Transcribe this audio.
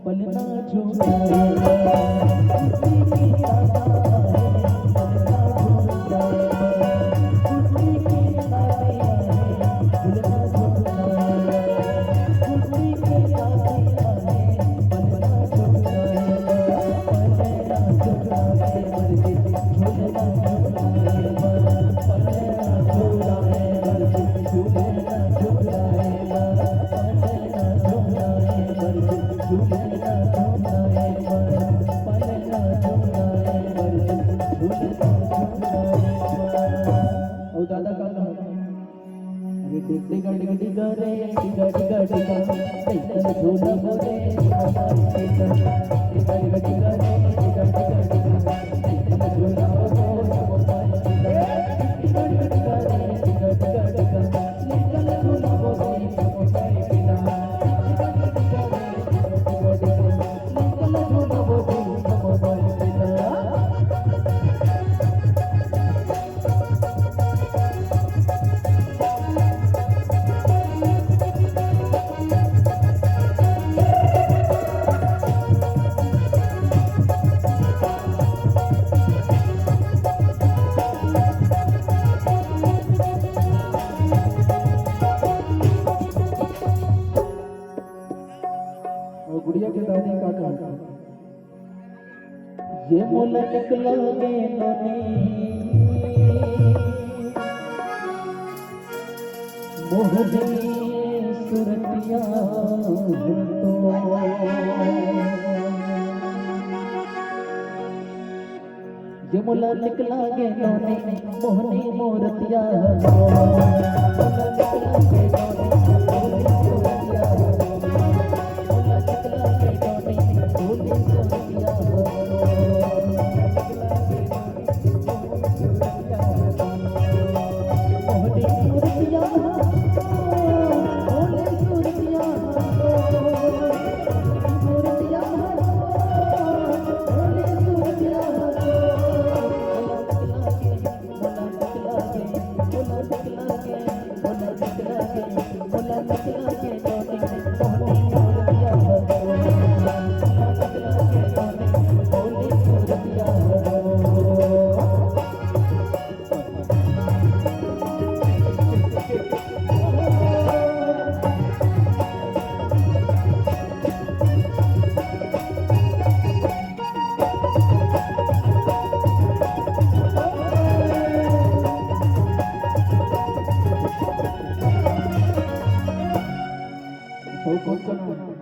पलना झूठाएगा छुट्टी की राधा है पलना झूठाएगा छुट्टी की राधिया है पलना झूठाएगा छुट्टी की राधिया है पलना झूठाएगा पलना झूठाए मर्जी झूलना झूठाएगा पलना झूठाए मर्जी झूलना झूठाएगा पलना झूठाए मर्जी झूलना झूठाएगा पलना झूठाए मर्जी झूलना झूठाएगा। ओ दादा का अरे डिग डिग डिग रे डिग डिग डिग कैसन झूला मोरे हमारी बेटा डिग डिग डिग रे डिग डिग डिग कैसन झूला मोरे हमारी बेटा डिग डिग डिग रे डिग डिग डिग कैसन झूला मोरे हमारी बेटा डिग डिग डिग रे डिग डिग डिग कैसन झूला मोरे हमारी बेटा। गुड़िया के दादी का कहता ये मोला निकलोगे नोनी मोहनी सुरतिया तो ये मोला निकलोगे नोनी मोहनी मोरतिया मोला निकलोगे नोनी